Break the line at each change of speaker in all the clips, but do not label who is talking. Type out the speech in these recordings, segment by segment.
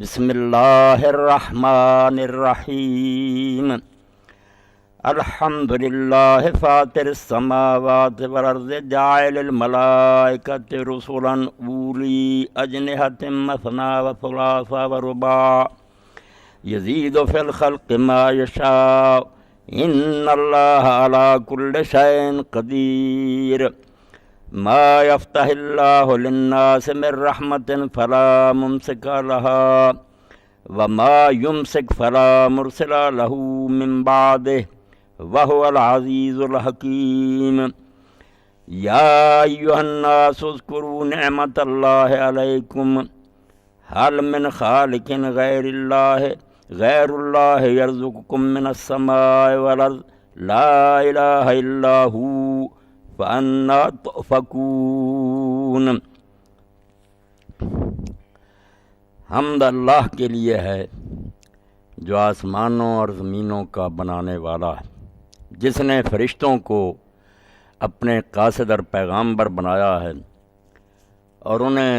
بسم اللہ الرحمن الرحیم الحمد للہ فاطر السماوات والارض جاعل الملائکۃ رسلا اولی اجنحۃ مثنی وثلاث ورباع یزید فی الخلق ما یشاء ان اللہ علی کل شیء قدیر ما یفتح اللہ للناس من رحمت فلا ممسک لها وما یمسک فلا مرسل له من بعدہ وهو العزیز الحکیم یا ایھا الناس اذکروا نعمت اللہ علیکم هل من خالق غیر اللہ یرزقکم من السماء والارض لا الہ الا هو فَأَنَّا تُؤْفَكُونَ۔ حمد اللہ کے لیے ہے جو آسمانوں اور زمینوں کا بنانے والا ہے، جس نے فرشتوں کو اپنے قاصد اور پیغامبر بنایا ہے اور انہیں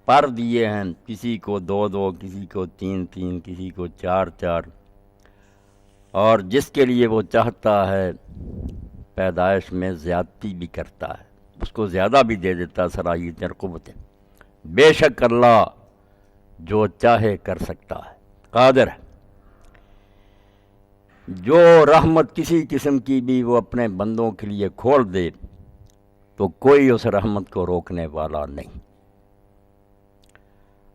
پر دیے ہیں، کسی کو 2 کسی کو 3 کسی کو 4 اور جس کے لیے وہ چاہتا ہے پیدائش میں زیادتی بھی کرتا ہے، اس کو زیادہ بھی دے دیتا صلاحیت اور قوتیں۔ بے شک اللہ جو چاہے کر سکتا ہے، قادر ہے۔ جو رحمت کسی قسم کی بھی وہ اپنے بندوں کے لیے کھول دے تو کوئی اس رحمت کو روکنے والا نہیں،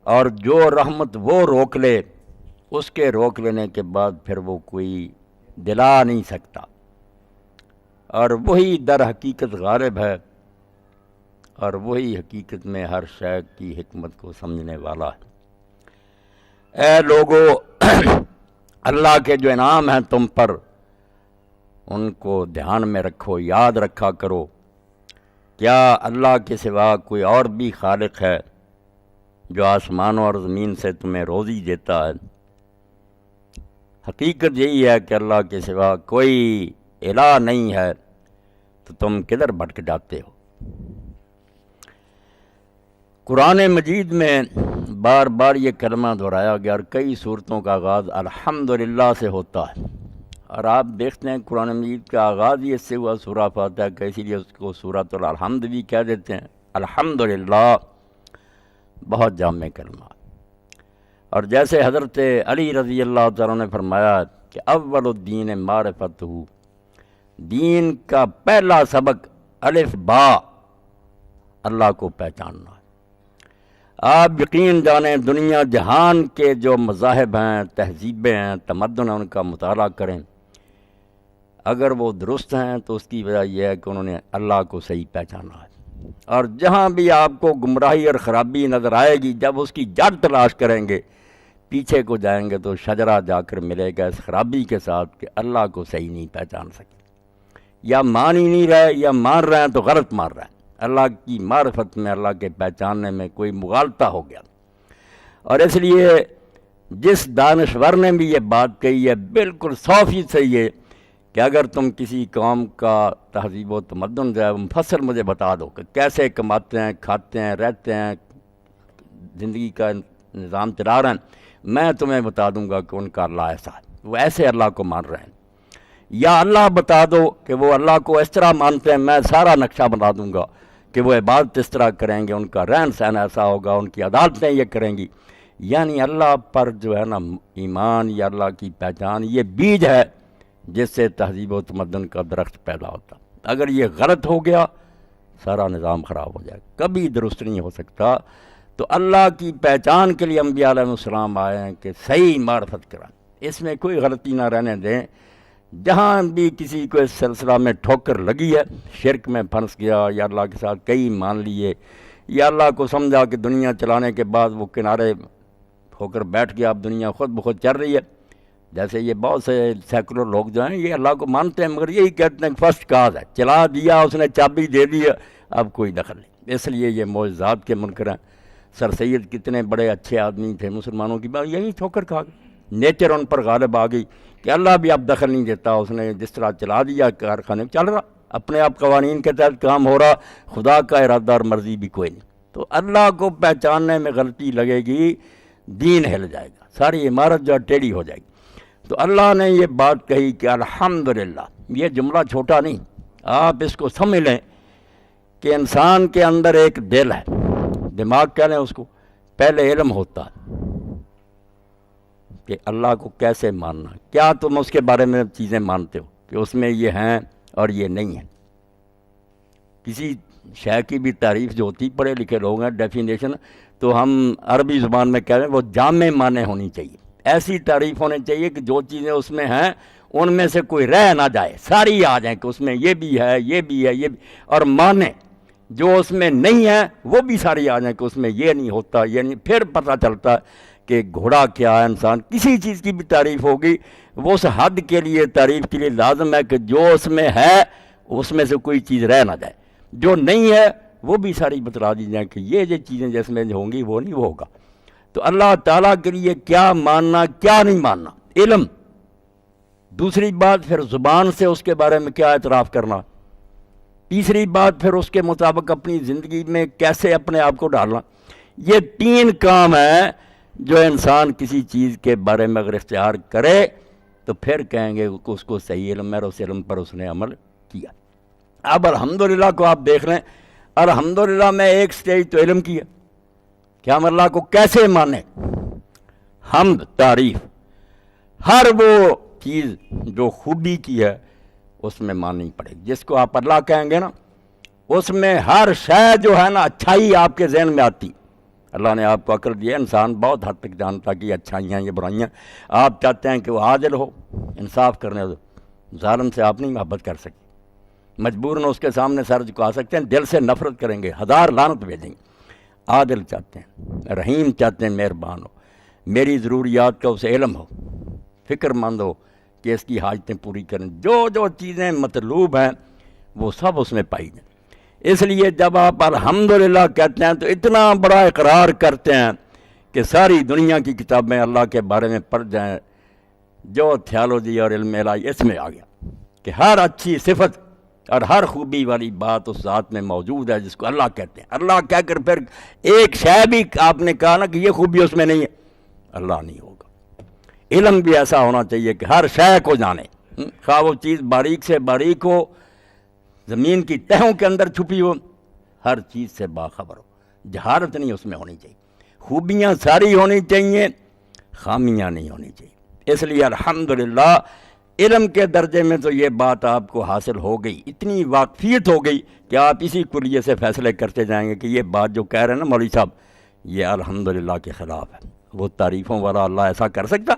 اور جو رحمت وہ روک لے اس کے روک لینے کے بعد پھر وہ کوئی دلا نہیں سکتا، اور وہی در حقیقت غالب ہے، اور وہی حقیقت میں ہر شے کی حکمت کو سمجھنے والا ہے۔ اے لوگو، اللہ کے جو انعام ہیں تم پر ان کو دھیان میں رکھو، یاد رکھا کرو۔ کیا اللہ کے سوا کوئی اور بھی خالق ہے جو آسمانوں اور زمین سے تمہیں روزی دیتا ہے؟ حقیقت یہی ہے کہ اللہ کے سوا کوئی الہ نہیں ہے، تو تم کدھر بھٹک جاتے ہو؟ قرآن مجید میں بار بار یہ کلمہ دہرایا گیا، اور کئی صورتوں کا آغاز الحمدللہ سے ہوتا ہے، اور آپ دیکھتے ہیں قرآن مجید کا آغاز ہی اس سے ہوا سورہ فاتحہ کا، اسی لیے اس کو سورۃ الحمد بھی کہہ دیتے ہیں۔ الحمدللہ بہت جامع کلمہ، اور جیسے حضرت علی رضی اللہ تعالیٰ نے فرمایا کہ اول الدین معرفتہ، دین کا پہلا سبق الف با اللہ کو پہچاننا ہے۔ آپ یقین جانیں دنیا جہان کے جو مذاہب ہیں، تہذیبیں ہیں، تمدن ہیں، ان کا مطالعہ کریں، اگر وہ درست ہیں تو اس کی وجہ یہ ہے کہ انہوں نے اللہ کو صحیح پہچانا ہے، اور جہاں بھی آپ کو گمراہی اور خرابی نظر آئے گی، جب اس کی جڑ تلاش کریں گے، پیچھے کو جائیں گے تو شجرہ جا کر ملے گا اس خرابی کے ساتھ کہ اللہ کو صحیح نہیں پہچان سکے، یا مان ہی نہیں رہے، یا مان رہے ہیں تو غلط مان رہے ہیں۔ اللہ کی معرفت میں، اللہ کے پہچاننے میں کوئی مغالطہ ہو گیا، اور اس لیے جس دانشور نے بھی یہ بات کہی ہے بالکل 100% صحیح ہے کہ اگر تم کسی قوم کا تہذیب و تمدن جو ہے مفصل مجھے بتا دو کہ کیسے کماتے ہیں، کھاتے ہیں، رہتے ہیں، زندگی کا نظام چلا رہے ہیں، میں تمہیں بتا دوں گا کہ ان کا اللہ ایسا ہے، وہ ایسے اللہ کو مان رہے ہیں۔ یا اللہ بتا دو کہ وہ اللہ کو اس طرح مانتے ہیں، میں سارا نقشہ بنا دوں گا کہ وہ عبادت اس طرح کریں گے، ان کا رہن سہن ایسا ہوگا، ان کی عدالتیں یہ کریں گی۔ یعنی اللہ پر جو ہے نا ایمان یا اللہ کی پہچان، یہ بیج ہے جس سے تہذیب و تمدن کا درخت پیدا ہوتا۔ اگر یہ غلط ہو گیا سارا نظام خراب ہو جائے، کبھی درست نہیں ہو سکتا۔ تو اللہ کی پہچان کے لیے انبیاء علیہ السلام آئے ہیں کہ صحیح معرفت کرائیں، اس میں کوئی غلطی نہ رہنے دیں۔ جہاں بھی کسی کو اس سلسلہ میں ٹھوکر لگی ہے، شرک میں پھنس گیا، یا اللہ کے ساتھ کئی مان لیے، یا اللہ کو سمجھا کہ دنیا چلانے کے بعد وہ کنارے ہو کر بیٹھ گیا، اب دنیا خود بخود چل رہی ہے، جیسے یہ بہت سے سیکولر لوگ جو ہیں یہ اللہ کو مانتے ہیں مگر یہی کہتے ہیں کہ فرسٹ کاز ہے، چلا دیا اس نے، چابی دے دی، اب کوئی دخل نہیں۔ اس لیے یہ معجزات کے منکر ہیں۔ سر سید کتنے بڑے اچھے آدمی تھے مسلمانوں کی بات، یہی ٹھوکر کھا گئے، نیچر ان پر غالب آ گئی کہ اللہ بھی اب دخل نہیں دیتا، اس نے جس طرح چلا دیا کارخانے چل رہا، اپنے آپ قوانین کے تحت کام ہو رہا، خدا کا ارادہ اور مرضی بھی کوئی نہیں۔ تو اللہ کو پہچاننے میں غلطی لگے گی، دین ہل جائے گا، ساری عمارت جو ہے ٹیڑھی ہو جائے گی۔ تو اللہ نے یہ بات کہی کہ الحمدللہ، یہ جملہ چھوٹا نہیں، آپ اس کو سمجھ لیں کہ انسان کے اندر ایک دل ہے، دماغ کہہ لیں اس کو، پہلے علم ہوتا ہے کہ اللہ کو کیسے ماننا، کیا تم اس کے بارے میں چیزیں مانتے ہو کہ اس میں یہ ہیں اور یہ نہیں ہیں۔ کسی شے کی بھی تعریف جو ہوتی، پڑھے لکھے لوگ ہیں، ڈیفینیشن تو ہم عربی زبان میں کہہ رہے ہیں وہ جامع معنی ہونی چاہیے، ایسی تعریف ہونی چاہیے کہ جو چیزیں اس میں ہیں ان میں سے کوئی رہ نہ جائے، ساری آ جائیں کہ اس میں یہ بھی ہے، یہ بھی ہے، یہ بھی، اور معنی جو اس میں نہیں ہے وہ بھی ساری آ جائیں کہ اس میں یہ نہیں ہوتا، یہ نہیں۔ پھر پتہ چلتا ہے کہ گھوڑا کیا ہے، انسان کسی چیز کی بھی تعریف ہوگی وہ اس حد کے لیے تعریف کے لیے لازم ہے کہ جو اس میں ہے اس میں سے کوئی چیز رہ نہ جائے، جو نہیں ہے وہ بھی ساری بتلا دی جائیں کہ یہ چیزیں جس میں ہوں گی وہ نہیں وہ ہوگا۔ تو اللہ تعالیٰ کے لیے کیا ماننا کیا نہیں ماننا، علم۔ دوسری بات پھر زبان سے اس کے بارے میں کیا اعتراف کرنا، تیسری بات پھر اس کے مطابق اپنی زندگی میں کیسے اپنے آپ کو ڈالنا۔ یہ تین کام ہیں جو انسان کسی چیز کے بارے میں اگر اختیار کرے تو پھر کہیں گے کہ اس کو صحیح علم ہے اور اس علم پر اس نے عمل کیا۔ اب الحمدللہ کو آپ دیکھ لیں، الحمدللہ میں ایک سٹیج تو علم کی ہے کہ ہم اللہ کو کیسے مانیں، حمد، تعریف، ہر وہ چیز جو خوبی کی ہے اس میں ماننی پڑے گی۔ جس کو آپ اللہ کہیں گے نا اس میں ہر شے جو ہے نا اچھائی آپ کے ذہن میں آتی۔ اللہ نے آپ کو عقل دی ہے، انسان بہت حد تک جانتا کہ یہ اچھائیاں یہ برائیاں، آپ چاہتے ہیں کہ وہ عادل ہو، انصاف کرنے دو، ظالم سے آپ نہیں محبت کر سکتے، مجبوراً اس کے سامنے سر جھکا سکتے ہیں، دل سے نفرت کریں گے، ہزار لعنت بھیجیں گے۔ عادل چاہتے ہیں، رحیم چاہتے ہیں، مہربان ہو، میری ضروریات کا اسے علم ہو، فکر مند ہو کہ اس کی حاجتیں پوری کریں، جو جو چیزیں مطلوب ہیں وہ سب اس میں پائی جائیں۔ اس لیے جب آپ الحمدللہ کہتے ہیں تو اتنا بڑا اقرار کرتے ہیں کہ ساری دنیا کی کتابیں اللہ کے بارے میں پڑھ جائیں، جو تھیالوجی اور علم الہی اس میں آ گیا کہ ہر اچھی صفت اور ہر خوبی والی بات اس ذات میں موجود ہے جس کو اللہ کہتے ہیں۔ اللہ کہہ کر پھر ایک شے بھی آپ نے کہا نا کہ یہ خوبی اس میں نہیں ہے، اللہ نہیں ہوگا۔ علم بھی ایسا ہونا چاہیے کہ ہر شے کو جانے، خواہ وہ چیز باریک سے باریک ہو، زمین کی تہوں کے اندر چھپی ہو، ہر چیز سے باخبر ہو، جہالت نہیں اس میں ہونی چاہیے، خوبیاں ساری ہونی چاہیے، خامیاں نہیں ہونی چاہیے۔ اس لیے الحمدللہ علم کے درجے میں تو یہ بات آپ کو حاصل ہو گئی، اتنی واقفیت ہو گئی کہ آپ اسی کلیے سے فیصلے کرتے جائیں گے کہ یہ بات جو کہہ رہے ہیں نا مولوی صاحب یہ الحمدللہ کے خلاف ہے، وہ تعریفوں والا اللہ ایسا کر سکتا،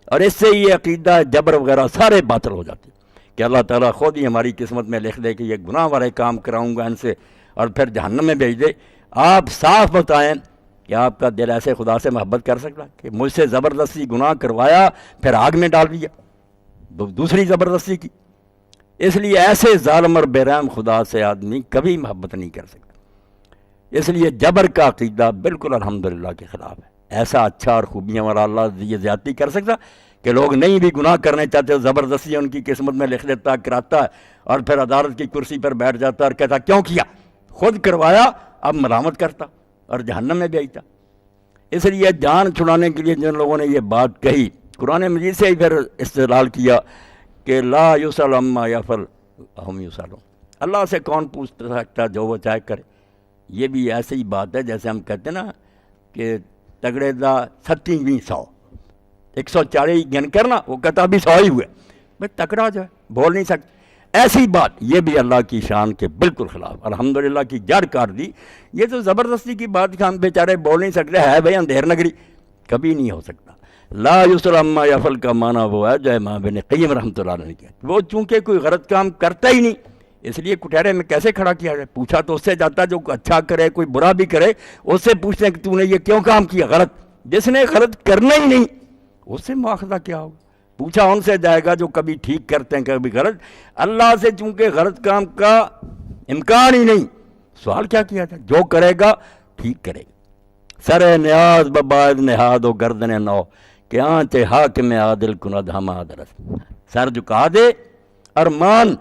اور اس سے یہ عقیدہ جبر وغیرہ سارے باطل ہو جاتے کہ اللہ تعالیٰ خود ہی ہماری قسمت میں لکھ دے کہ یہ گناہ والے کام کراؤں گا ان سے اور پھر جہنم میں بھیج دے۔ آپ صاف بتائیں کہ آپ کا دل ایسے خدا سے محبت کر سکتا کہ مجھ سے زبردستی گناہ کروایا پھر آگ میں ڈال دیا، دوسری زبردستی کی۔ اس لیے ایسے ظالم اور بے رحم خدا سے آدمی کبھی محبت نہیں کر سکتا۔ اس لیے جبر کا عقیدہ بالکل الحمدللہ کے خلاف ہے۔ ایسا اچھا اور خوبیاں والا اللہ یہ زیادتی کر سکتا کہ لوگ نہیں بھی گناہ کرنے چاہتے، زبردستی ان کی قسمت میں لکھ دیتا، کراتا ہے، اور پھر عدالت کی کرسی پر بیٹھ جاتا اور کہتا کیوں کیا، خود کروایا، اب ملامت کرتا اور جہنم میں بھیجتا۔ اس لیے جان چھڑانے کے لیے جن لوگوں نے یہ بات کہی، قرآن مجید سے ہی پھر استدلال کیا کہ لا یسأل عما یفعل وہم یسألون، اللہ سے کون پوچھ سکتا جو وہ چاہے کرے۔ یہ بھی ایسی ہی بات ہے جیسے ہم کہتے ہیں نا کہ تگڑے دا 70ویں 100، 140 گن کرنا، وہ کہتا ابھی 100 ہی ہوئے، بھائی تکڑا جو ہے بول نہیں سکتے۔ ایسی بات یہ بھی اللہ کی شان کے بالکل خلاف، الحمدللہ کی جڑ کاٹ دی۔ یہ تو زبردستی کی بات کہ ہم بیچارے بول نہیں سکتے، ہے بھائی اندھیر نگری، کبھی نہیں ہو سکتا۔ لا یسأل عما یفعل کا معنی وہ ہے جو امام ابن قیم رحمۃ اللہ علیہ نے کیا، وہ چونکہ کوئی غلط کام کرتا ہی نہیں اس لیے کٹہرے میں کیسے کھڑا کیا جائے، پوچھا تو اس سے جاتا جو اچھا کرے کوئی برا بھی کرے، اس سے پوچھتے ہیں کہ تو نے یہ کیوں کام کیا غلط، جس نے غلط کرنا ہی نہیں اس سے مواخذہ کیا ہوگا، پوچھا ان سے جائے گا جو کبھی ٹھیک کرتے ہیں کبھی غلط، اللہ سے چونکہ غلط کام کا امکان ہی نہیں، سوال کیا کیا جائے، جو کرے گا ٹھیک کرے گا۔ سر نیاز بباید نہاد و گردن نو کہ آنچ حاکم عادل کند ہم آدرس، سر جھکا دے اور مان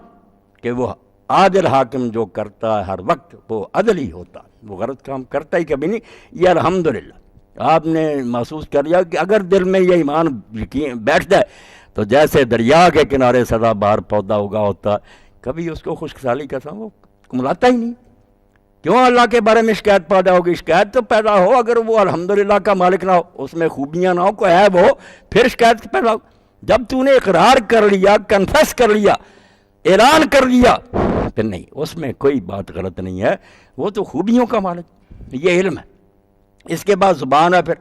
کہ وہ عادل حاکم جو کرتا ہے ہر وقت وہ عدل ہی ہوتا، وہ غلط کام کرتا ہی کبھی نہیں۔ یہ الحمدللہ آپ نے محسوس کر لیا کہ اگر دل میں یہ ایمان یقین بیٹھ جائے تو جیسے دریا کے کنارے سدا بہار پودا اگا ہوتا، کبھی اس کو خشک سالی کا وہ ملاتا ہی نہیں۔ کیوں اللہ کے بارے میں شکایت پیدا ہوگی؟ شکایت تو پیدا ہو اگر وہ الحمدللہ کا مالک نہ ہو، اس میں خوبیاں نہ ہو، کوئی عیب ہو، پھر شکایت پیدا ہو۔ جب تو نے اقرار کر لیا، کنفیس کر لیا، اعلان کر لیا، پھر نہیں، اس میں کوئی بات غلط نہیں ہے، وہ تو خوبیوں کا مالک، یہ علم ہے۔ اس کے بعد زبان ہے پھر،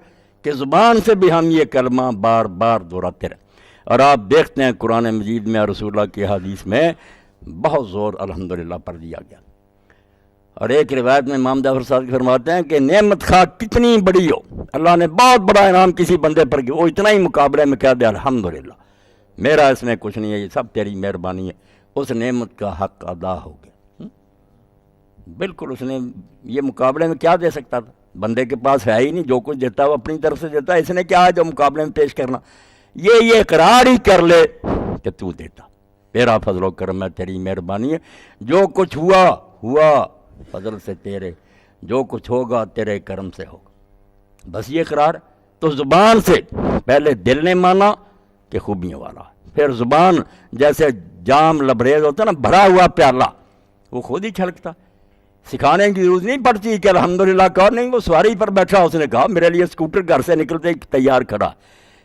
کہ زبان سے بھی ہم یہ کلمہ بار بار دہراتے رہیں۔ اور آپ دیکھتے ہیں قرآن مجید میں اور رسول اللہ کی حدیث میں بہت زور الحمدللہ پر دیا گیا۔ اور ایک روایت میں امام جعفر صادق فرماتے ہیں کہ نعمت خواہ کتنی بڑی ہو، اللہ نے بہت بڑا انعام کسی بندے پر کیا، وہ اتنا ہی مقابلے میں کہہ دے الحمدللہ، میرا اس میں کچھ نہیں ہے، یہ سب تیری مہربانی ہے، اس نعمت کا حق ادا ہو گیا۔ بالکل اس نے یہ مقابلے میں کیا دے سکتا تھا؟ بندے کے پاس ہے ہی نہیں، جو کچھ دیتا ہے وہ اپنی طرف سے دیتا ہے، اس نے کیا ہے جو مقابلے میں پیش کرنا؟ یہ اقرار ہی کر لے کہ تو دیتا، تیرا فضل و کرم ہے، تیری مہربانی ہے، جو کچھ ہوا فضل سے تیرے، جو کچھ ہوگا تیرے کرم سے ہوگا، بس یہ اقرار۔ تو زبان سے پہلے دل نے مانا کہ خوبیوں والا، پھر زبان جیسے جام لبریز ہوتا ہے نا، بھرا ہوا پیالہ، وہ خود ہی چھلکتا، سکھانے کی ضرورت نہیں پڑتی کہ الحمدللہ کہو، نہیں، وہ سواری پر بیٹھا، اس نے کہا میرے لیے اسکوٹر گھر سے نکلتے ہی تیار کھڑا،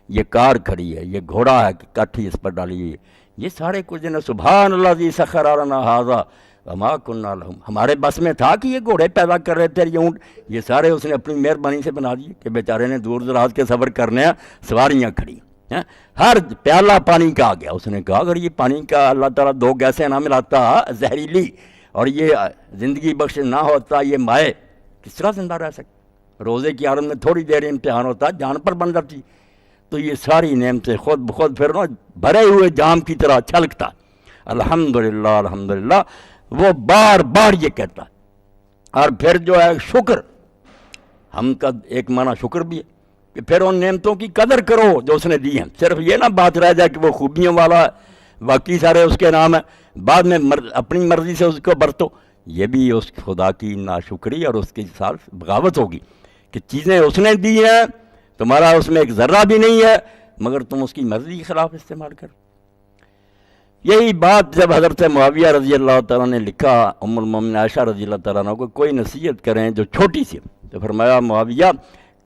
یہ کار کھڑی ہے، یہ گھوڑا ہے، کٹھی اس پر ڈالی ہے، یہ سارے کچھ نے سبحان اللہ ذی سخر لنا ھذا وما کنا لہ، ہمارے بس میں تھا کہ یہ گھوڑے پیدا کر رہے تھے، یہ اونٹ، یہ سارے اس نے اپنی مہربانی سے بنا دیے کہ بیچارے نے دور دراز کے سفر کرنے ہیں، سواریاں کھڑی ہیں، ہر پیالہ پانی کا آ گیا۔ اس نے کہا اگر یہ پانی کا اللہ تعالیٰ دو گیسیں نہ ملاتا زہریلی، اور یہ زندگی بخش نہ ہوتا یہ مائع، کس طرح زندہ رہ سکتا؟ روزے کی عالم میں تھوڑی دیر امتحان ہوتا، جان پر بن جاتی، تو یہ ساری نعمتیں خود بخود پھر بھرے ہوئے جام کی طرح چھلکتا۔ الحمدللہ الحمدللہ وہ بار بار یہ کہتا۔ اور پھر جو ہے شکر، ہم کا ایک معنی شکر بھی ہے کہ پھر ان نعمتوں کی قدر کرو جو اس نے دی ہیں، صرف یہ نہ بات رہ جائے کہ وہ خوبیوں والا ہے، باقی سارے اس کے نام ہیں، بعد میں اپنی مرضی سے اس کو برتو، یہ بھی اس خدا کی ناشکری اور اس کے ساتھ بغاوت ہوگی کہ چیزیں اس نے دی ہیں، تمہارا اس میں ایک ذرہ بھی نہیں ہے، مگر تم اس کی مرضی کے خلاف استعمال کر۔ یہی بات جب حضرت معاویہ رضی اللہ تعالیٰ نے لکھا ام المومنین عائشہ رضی اللہ تعالیٰ عنہ کو کوئی نصیحت کریں جو چھوٹی سی، تو فرمایا معاویہ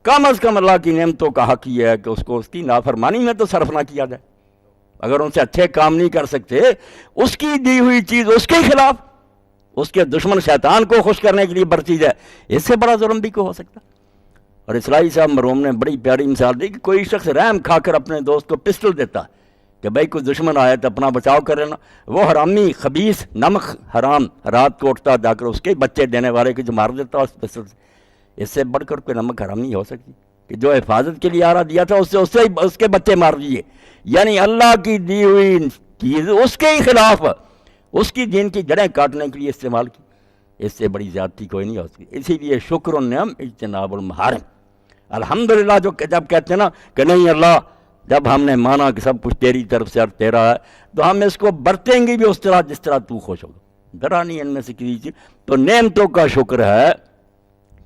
کم از کم اللہ کی نعمتوں کا حق یہ ہے کہ اس کو اس کی نافرمانی میں تو صرف نہ کیا جائے، اگر ان سے اچھے کام نہیں کر سکتے، اس کی دی ہوئی چیز اس کے خلاف، اس کے دشمن شیطان کو خوش کرنے کے لیے برتی جائے، اس سے بڑا ظلم بھی کو ہو سکتا۔ اور اسلائی صاحب مرحوم نے بڑی پیاری مثال دی کہ کوئی شخص رحم کھا کر اپنے دوست کو پسٹل دیتا کہ بھائی کوئی دشمن آیا تو اپنا بچاؤ کر لینا، وہ حرامی خبیث نمک حرام رات کو اٹھتا جا کر اس کے بچے دینے والے کو جو مار دیتا اس پسٹل سے، اس سے بڑھ کر کوئی نمک حرام نہیں ہو سکتی کہ جو حفاظت کے لیے آرہ دیا تھا اس کے بچے مار دیے، یعنی اللہ کی دی ہوئی چیز اس کے ہی خلاف، اس کی دین کی جڑیں کاٹنے کے لیے استعمال کی، اس سے بڑی زیادتی کوئی نہیں ہو سکتی۔ اسی لیے شکر النعم اجتناب المحارم، الحمدللہ جو جب کہتے ہیں نا کہ نہیں اللہ، جب ہم نے مانا کہ سب کچھ تیری طرف سے اور تیرا ہے، تو ہم اس کو برتیں گے بھی اس طرح جس طرح تو خوش ہوگا، ذرا نہیں ان میں سے کسی چیز۔ تو نعمتوں کا شکر ہے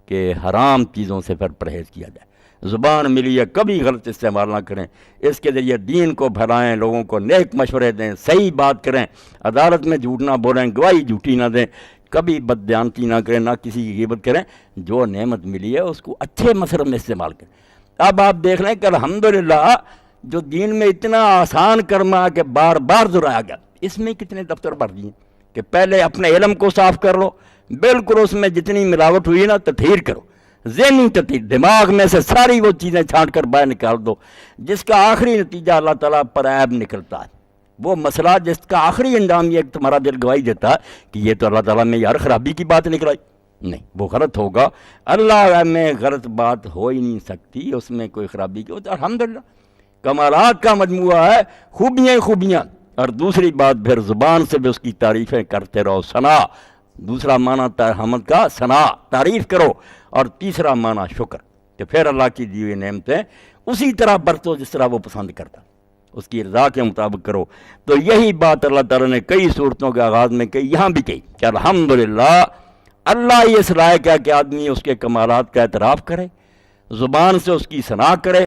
کہ حرام چیزوں سے پھر پرہیز کیا جائے، زبان ملی ہے کبھی غلط استعمال نہ کریں، اس کے ذریعے دین کو پھیلائیں، لوگوں کو نیک مشورے دیں، صحیح بات کریں، عدالت میں جھوٹ نہ بولیں، گواہی جھوٹی نہ دیں، کبھی بددیانتی نہ کریں، نہ کسی کی غیبت کریں، جو نعمت ملی ہے اس کو اچھے مصرف میں استعمال کریں۔ اب آپ دیکھ لیں کہ الحمدللہ جو دین میں اتنا آسان کرما کہ بار بار دہرایا گیا، اس میں کتنے دفتر بھر دیے کہ پہلے اپنے علم کو صاف کر لو، بالکل اس میں جتنی ملاوٹ ہوئی نا تطہیر کرو، ذہنی تطہیر، دماغ میں سے ساری وہ چیزیں چھانٹ کر باہر نکال دو جس کا آخری نتیجہ اللہ تعالیٰ پر عیب نکلتا ہے، وہ مسئلہ جس کا آخری انجام یہ کہ تمہارا دل گواہی دیتا ہے کہ یہ تو اللہ تعالیٰ میں یار خرابی کی بات نکلائی، نہیں وہ غلط ہوگا، اللہ میں غلط بات ہو ہی نہیں سکتی، اس میں کوئی خرابی کی ہوتی، الحمدللہ کمالات کا مجموعہ ہے، خوبیاں ہی خوبیاں۔ اور دوسری بات پھر زبان سے بھی اس کی تعریفیں کرتے رہو، ثنا، دوسرا معنی حمد کا ثنا، تعریف کرو، اور تیسرا معنی شکر کہ پھر اللہ کی دی ہوئی نعمتیں اسی طرح برتو جس طرح وہ پسند کرتا، اس کی رضا کے مطابق کرو۔ تو یہی بات اللہ تعالیٰ نے کئی صورتوں کے آغاز میں کہی، یہاں بھی کہی کہ الحمدللہ اللہ یہ اس لائق ہے کہ آدمی اس کے کمالات کا اعتراف کرے زبان سے اس کی ثنا کرے